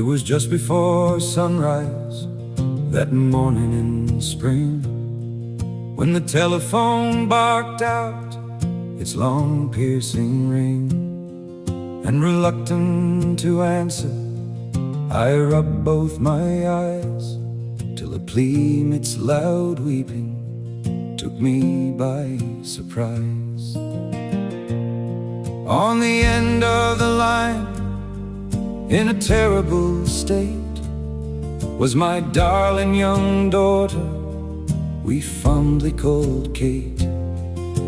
It was just before sunrise that morning in spring, when the telephone barked out its long piercing ring. And reluctant to answer, I rubbed both my eyes, till a plea midst loud weeping took me by surprise. On the end of the line, in a terrible state, was my darling young daughter we fondly called Kate.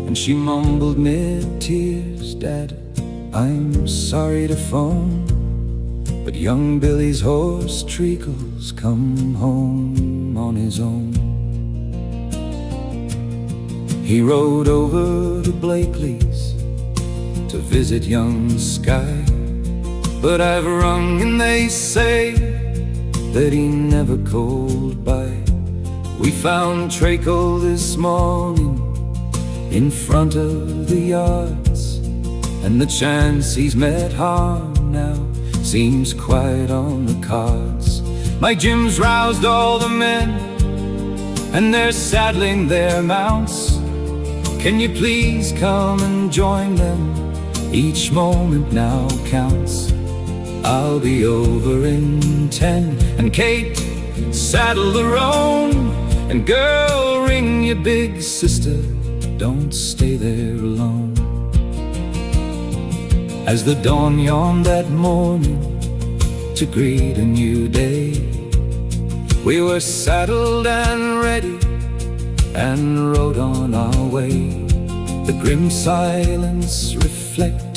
And she mumbled mid-tears, "Dad, I'm sorry to phone, but young Billy's horse Treacle's come home on his own. He rode over to Blakely's to visit young Skye, but I've rung and they say that he never called by. We found Treacle this morning in front of the yards, and the chance he's met harm now seems quite on the cards. My Jim's roused all the men, and they're saddling their mounts. Can you please come and join them? Each moment now counts. I'll be over in 10, and Kate, saddle the roan. And girl, ring your big sister, don't stay there alone. As the dawn yawned that morning to greet a new day, we were saddled and ready and rode on our way. The grim silence reflected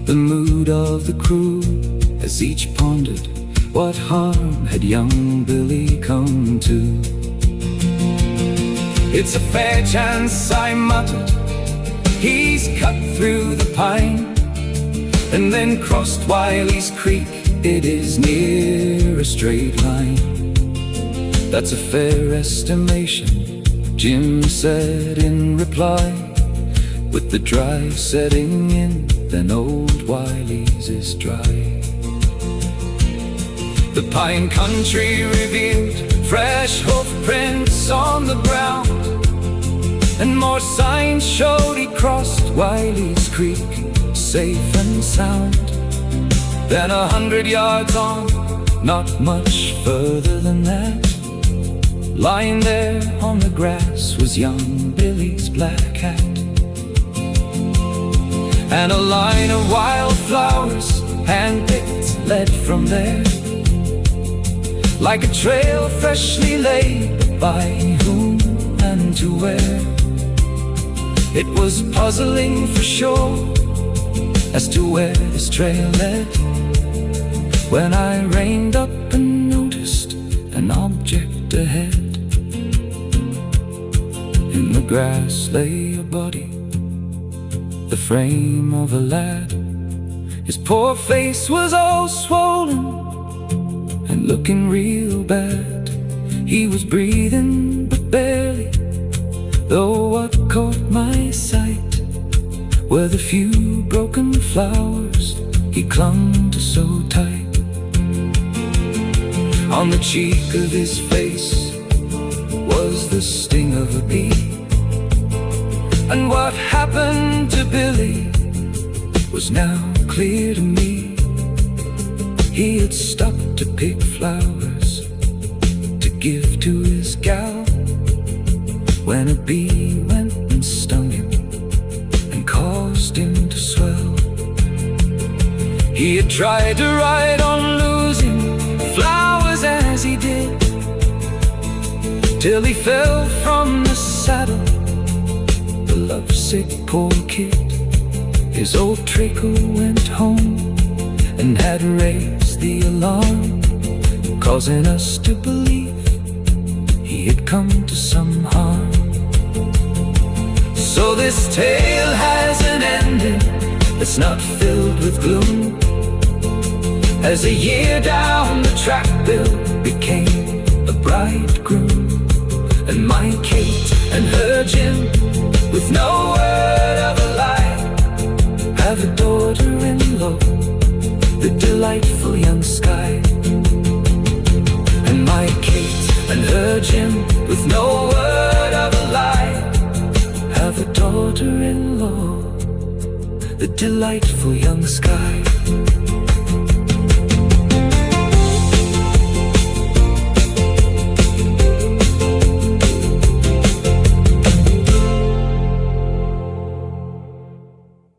the mood of the crew, as each pondered what harm had young Billy come to. It's a fair chance, I muttered, he's cut through the pine and then crossed Wiley's Creek. It is near a straight line. That's a fair estimation, Jim said in reply. With the drive setting in, then old Wiley's is dry. The pine country revealed fresh hoof prints on the ground, and more signs showed he crossed Wiley's Creek safe and sound. Then 100 yards on, not much further than that, lying there on the grass was young Billy's black hat. And a line of wildflowers, hand-picked, led from there, like a trail freshly laid, by whom and to where. It was puzzling for sure as to where this trail led, when I reined up and noticed an object ahead. In the grass lay a body, the frame of a lad. His poor face was all swollen and looking real bad. He was breathing but barely, though what caught my sight were the few broken flowers he clung to so tight. On the cheek of his face was the sting of a bee, and what happened to Billy was now clear to me. He had stopped to pick flowers to give to his gal, when a bee went and stung him and caused him to swell. He had tried to ride on losing flowers as he did, till he fell from the saddle, the lovesick poor kid. His old Treacle went home and had raised the alarm, causing us to believe he had come to some harm. So this tale has an ending that's not filled with gloom, as a year down the track Bill became a bridegroom, and my Kate and her Jim, with no word of a lie, have a daughter-in-law the delightful young Skye. And my Kate and her Jim, with no word of a lie, have a daughter-in-law, the delightful young Skye.